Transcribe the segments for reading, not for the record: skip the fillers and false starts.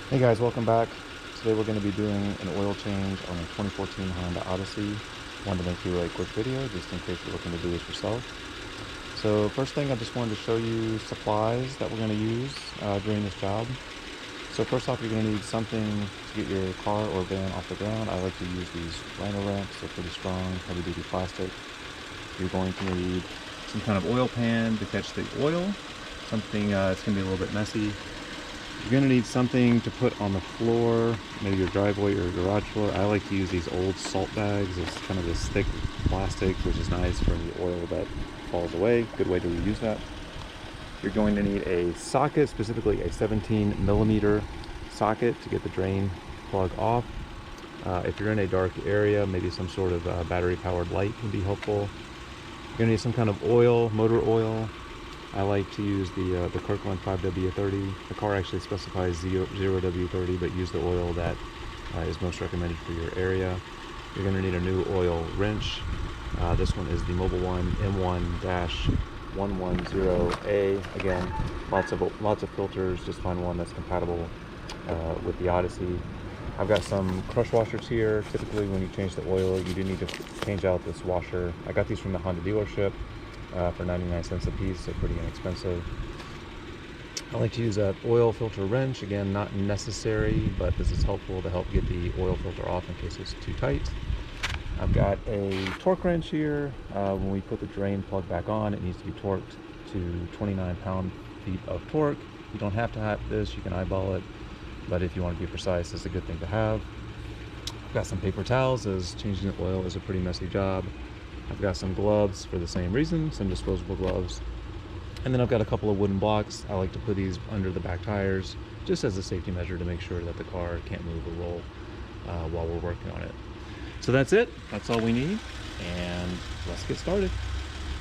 Hey guys, welcome back. Today we're going to be doing an oil change on a 2014 Honda Odyssey. Wanted to make you a quick video just in case you're looking to do this yourself. So first thing, I just wanted to show you supplies that we're going to use during this job. So first off, you're going to need something to get your car or van off the ground. I like to use these rhino ramps. They're pretty strong, heavy duty plastic. You're going to need some kind of oil pan to catch the oil. Something it's going to be a little bit messy. You're going to need something to put on the floor, maybe your driveway or garage floor. I like to use these old salt bags. It's kind of this thick plastic, which is nice for any oil that falls away. Good way to reuse that. You're going to need a socket, specifically a 17mm socket to get the drain plug off. If you're in a dark area, maybe some sort of battery-powered light can be helpful. You're going to need some kind of oil, motor oil. I like to use the Kirkland 5W30. The car actually specifies 0W30, but use the oil that is most recommended for your area. You're going to need a new oil wrench. This one is the Mobile One M1-110A. Again, lots of filters. Just find one that's compatible with the Odyssey. I've got some crush washers here. Typically when you change the oil, you do need to change out this washer. I got these from the Honda dealership for 99 cents a piece, so pretty inexpensive. I like to use an oil filter wrench. Again, not necessary, but this is helpful to help get the oil filter off in case it's too tight. I've got a torque wrench here. When we put the drain plug back on, it needs to be torqued to 29 pound-feet of torque. You don't have to have this, you can eyeball it, but if you want to be precise, it's a good thing to have. I've got some paper towels, as changing the oil is a pretty messy job. I've got some gloves for the same reason, some disposable gloves. And then I've got a couple of wooden blocks. I like to put these under the back tires just as a safety measure to make sure that the car can't move or roll while we're working on it. So that's it. That's all we need. And let's get started.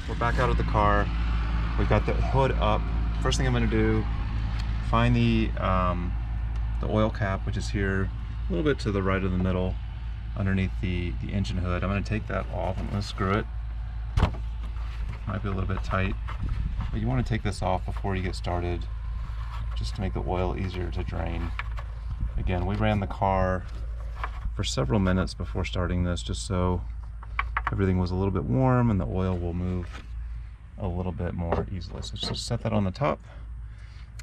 We're back out of the car. We've got the hood up. First thing I'm going to do, find the oil cap, which is here a little bit to the right of the middle, underneath the engine hood. I'm going to take that off. I'm going to screw it. Might be a little bit tight, but you want to take this off before you get started, just to make the oil easier to drain. Again, we ran the car for several minutes before starting this, just so everything was a little bit warm and the oil will move a little bit more easily. So just set that on the top,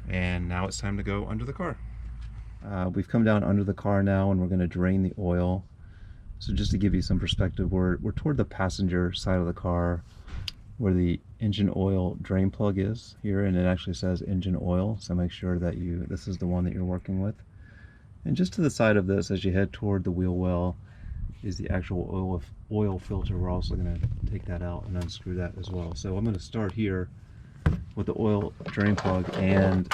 and now it's time to go under the car. We've come down under the car now, and we're going to drain the oil. So just to give you some perspective, we're toward the passenger side of the car where the engine oil drain plug is here, and it actually says engine oil, so make sure that this is the one that you're working with. And just to the side of this, as you head toward the wheel well, is the actual oil filter. We're also going to take that out and unscrew that as well. So I'm going to start here with the oil drain plug, and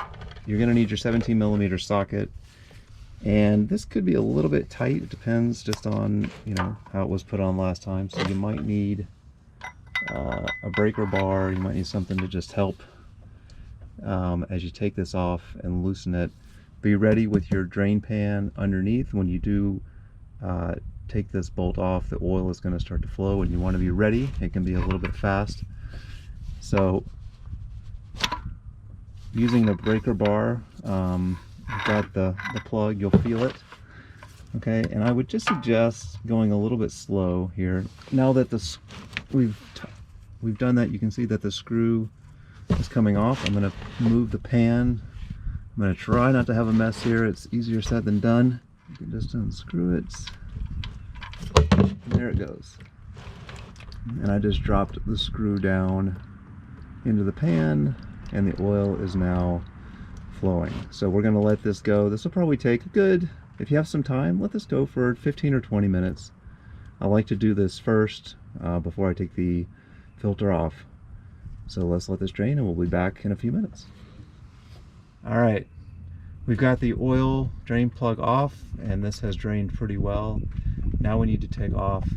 you're going to need your 17mm socket. And this could be a little bit tight. It depends just on how it was put on last time. So you might need a breaker bar. You might need something to just help as you take this off and loosen it. Be ready with your drain pan underneath. When you do take this bolt off, the oil is going to start to flow, and you want to be ready. It can be a little bit fast. So using the breaker bar, you've got the plug, you'll feel it. Okay, and I would just suggest going a little bit slow here. Now that we've done that, you can see that the screw is coming off. I'm going to move the pan. I'm going to try not to have a mess here. It's easier said than done. You can just unscrew it. And there it goes. And I just dropped the screw down into the pan, and the oil is now flowing. So we're going to let this go. This will probably take a good, if you have some time, let this go for 15 or 20 minutes. I like to do this first before I take the filter off. So let's let this drain, and we'll be back in a few minutes. All right, we've got the oil drain plug off, and this has drained pretty well. Now we need to take off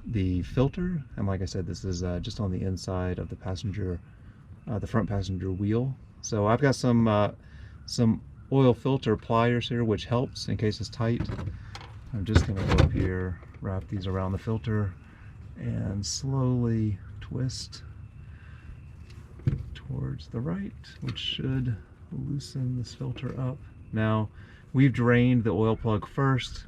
the filter, and like I said, this is just on the inside of the passenger, the front passenger wheel. So I've got some oil filter pliers here, which helps in case it's tight. I'm just going to go up here, wrap these around the filter, and slowly twist towards the right, which should loosen this filter up. Now, We've drained the oil plug first.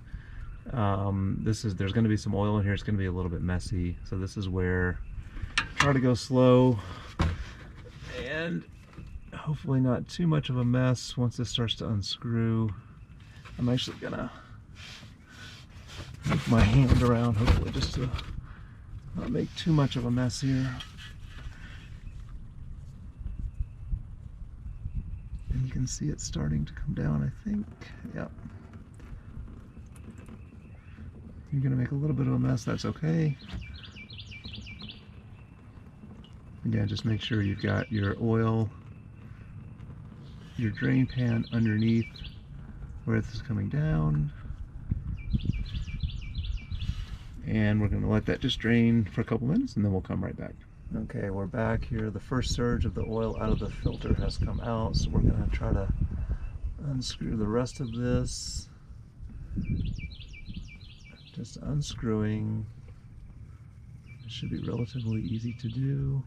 There's going to be some oil in here. It's going to be a little bit messy. So this is where try to go slow and hopefully not too much of a mess. Once this starts to unscrew, I'm actually gonna move my hand around, hopefully just to not make too much of a mess here. And you can see it starting to come down, I think. Yep. You're gonna make a little bit of a mess, that's okay. Again, just make sure you've got your oil, your drain pan underneath where this is coming down. And we're going to let that just drain for a couple minutes and then we'll come right back. Okay, we're back here. The first surge of the oil out of the filter has come out, so we're going to try to unscrew the rest of this. Just unscrewing. It should be relatively easy to do.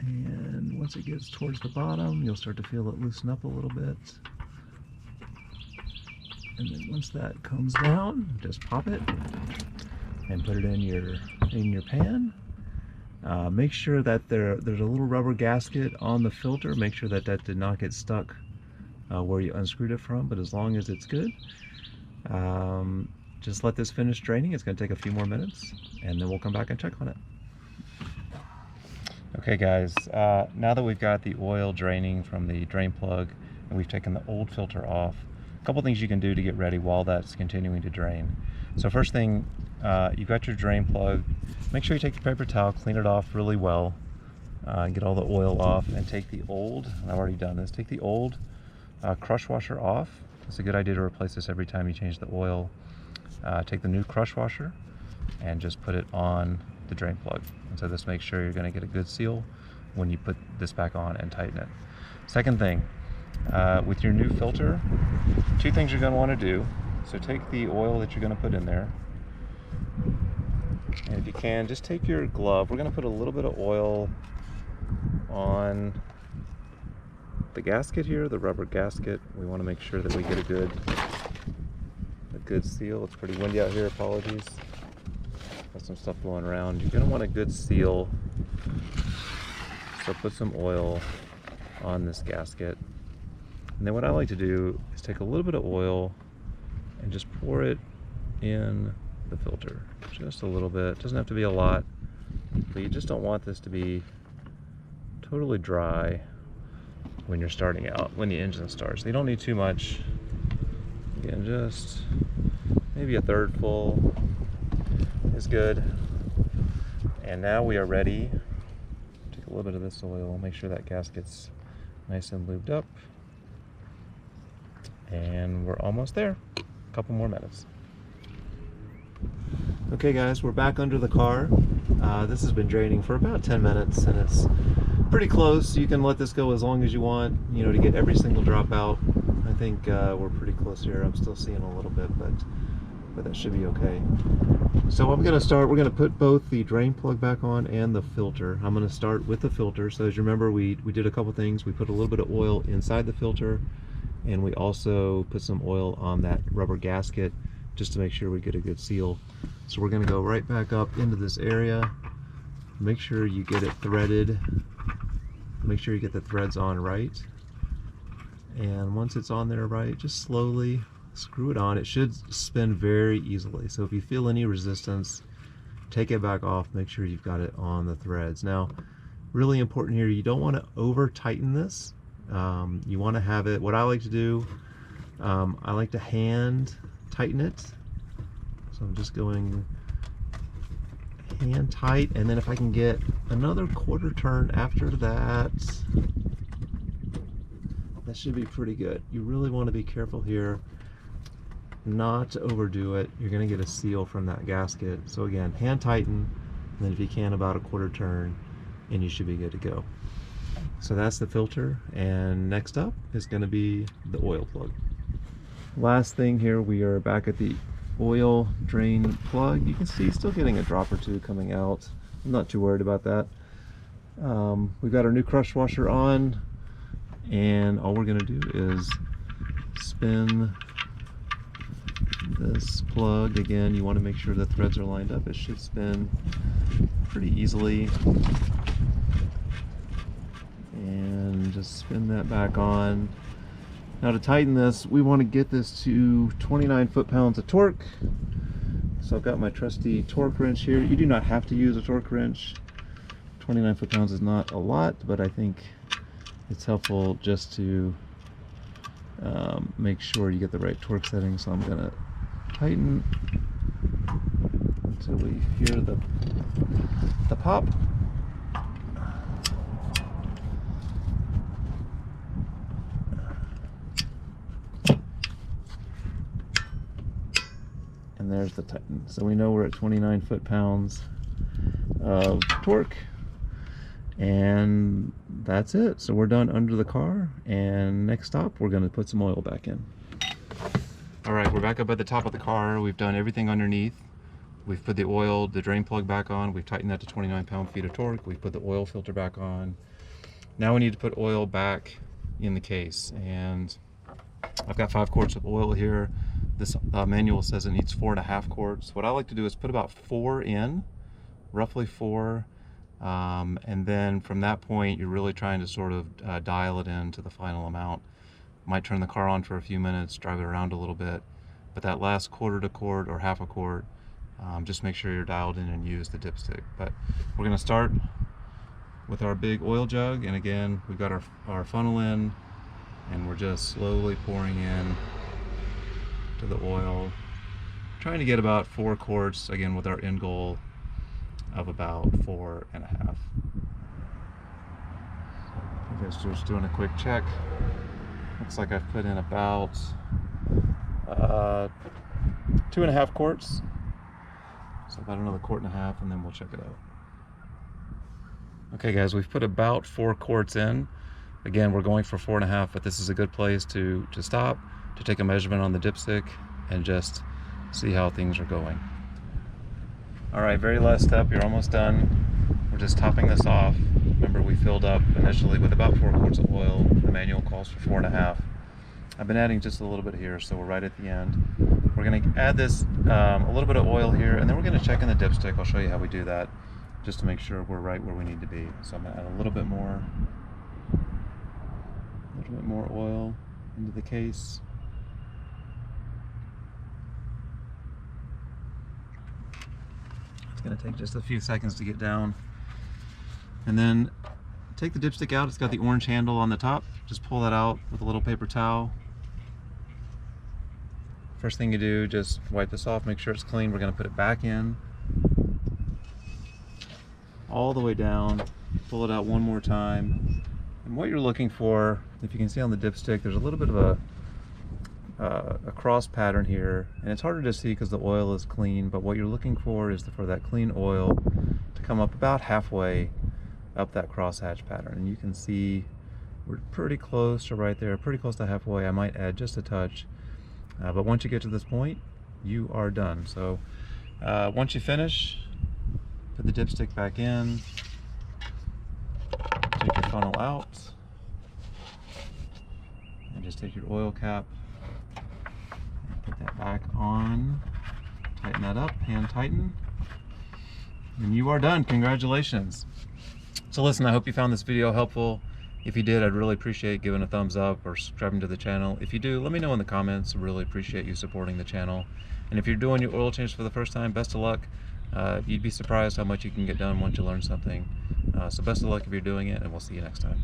And once it gets towards the bottom, you'll start to feel it loosen up a little bit. And then once that comes down, just pop it and put it in your pan. Make sure that there's a little rubber gasket on the filter. Make sure that that did not get stuck where you unscrewed it from, but as long as it's good, just let this finish draining. It's going to take a few more minutes and then we'll come back and check on it. Okay guys, now that we've got the oil draining from the drain plug and we've taken the old filter off, a couple things you can do to get ready while that's continuing to drain. So first thing, you've got your drain plug. Make sure you take your paper towel, clean it off really well, get all the oil off, and take the old, and I've already done this, take the old crush washer off. It's a good idea to replace this every time you change the oil. Take the new crush washer and just put it on the drain plug. And so this makes sure you're going to get a good seal when you put this back on and tighten it. Second thing, with your new filter, two things you're going to want to do. So take the oil that you're going to put in there, and if you can, just take your glove. We're going to put a little bit of oil on the gasket here, the rubber gasket. We want to make sure that we get a good seal. It's pretty windy out here, apologies. Got some stuff blowing around. You're going to want a good seal, so put some oil on this gasket. And then what I like to do is take a little bit of oil and just pour it in the filter. Just a little bit. It doesn't have to be a lot, but you just don't want this to be totally dry when you're starting out, when the engine starts. You don't need too much. Again, just maybe a third full is good. And now we are ready. Take a little bit of this oil, make sure that gasket's nice and lubed up. And we're almost there. A couple more minutes. Okay guys, we're back under the car. This has been draining for about 10 minutes and it's pretty close. You can let this go as long as you want, you know, to get every single drop out. I think we're pretty close here. I'm still seeing a little bit, but that should be okay. So I'm going to start, we're going to put both the drain plug back on and the filter. I'm going to start with the filter. So as you remember, we did a couple things. We put a little bit of oil inside the filter, and we also put some oil on that rubber gasket just to make sure we get a good seal. So we're going to go right back up into this area. Make sure you get it threaded. Make sure you get the threads on right. And once it's on there right, just slowly screw it on. It should spin very easily. So if you feel any resistance, take it back off. Make sure you've got it on the threads. Now, really important here, you don't want to over tighten this. You want to have it, what I like to do, I like to hand tighten it. So I'm just going hand tight, and then if I can get another quarter turn after that, that should be pretty good. You really want to be careful here not to overdo it. You're going to get a seal from that gasket. So again, hand tighten, and then if you can, about a quarter turn, and you should be good to go. So that's the filter, and next up is going to be the oil plug. Last thing here, we are back at the oil drain plug. You can see still getting a drop or two coming out. I'm not too worried about that. We've got our new crush washer on. And all we're going to do is spin this plug. Again, you want to make sure the threads are lined up. It should spin pretty easily. And just spin that back on. Now to tighten this, we want to get this to 29 foot-pounds of torque. So I've got my trusty torque wrench here. You do not have to use a torque wrench. 29 foot-pounds is not a lot, but I think it's helpful just to make sure you get the right torque setting. So I'm gonna tighten until we hear the pop. And there's the tighten. So we know we're at 29 foot-pounds of torque. And that's it. So we're done under the car. And next stop, we're going to put some oil back in. All right, we're back up at the top of the car. We've done everything underneath. We've put the oil, the drain plug back on. We've tightened that to 29 pound-feet of torque. We've put the oil filter back on. Now we need to put oil back in the case. And I've got 5 quarts of oil here. This manual says it needs 4.5 quarts. What I like to do is put about 4 in, roughly 4. And then from that point, you're really trying to sort of dial it in to the final amount. Might turn the car on for a few minutes, drive it around a little bit, but that last quarter to quart or half a quart, just make sure you're dialed in and use the dipstick. But we're going to start with our big oil jug, and again, we've got our funnel in, and we're just slowly pouring in to the oil, trying to get about 4 quarts, again with our end goal of about 4.5. I guess just doing a quick check. Looks like I've put in about 2.5 quarts. So about another 1.5 quarts, and then we'll check it out. Okay guys, we've put about 4 quarts in. Again, we're going for 4.5, but this is a good place to stop, to take a measurement on the dipstick, and just see how things are going. All right, very last step, you're almost done. We're just topping this off. Remember, we filled up initially with about 4 quarts of oil. The manual calls for 4.5. I've been adding just a little bit here, so we're right at the end. We're gonna add this, a little bit of oil here, and then we're gonna check in the dipstick. I'll show you how we do that, just to make sure we're right where we need to be. So I'm gonna add a little bit more oil into the case. It's going to take just a few seconds to get down. And then take the dipstick out. It's got the orange handle on the top. Just pull that out with a little paper towel. First thing you do, just wipe this off, make sure it's clean. We're going to put it back in, all the way down, pull it out one more time. And what you're looking for, if you can see on the dipstick, there's a little bit of a cross pattern here, and it's harder to see because the oil is clean, but what you're looking for is for that clean oil to come up about halfway up that crosshatch pattern. And you can see we're pretty close to right there, pretty close to halfway. I might add just a touch, but once you get to this point, you are done. So once you finish, put the dipstick back in, take your funnel out, and just take your oil cap and put that back on, tighten that up, hand tighten, and you are done. Congratulations. So listen, I hope you found this video helpful. If you did, I'd really appreciate giving a thumbs up or subscribing to the channel. If you do, let me know in the comments. I really appreciate you supporting the channel. And if you're doing your oil change for the first time, best of luck. You'd be surprised how much you can get done once you learn something. So best of luck if you're doing it, and we'll see you next time.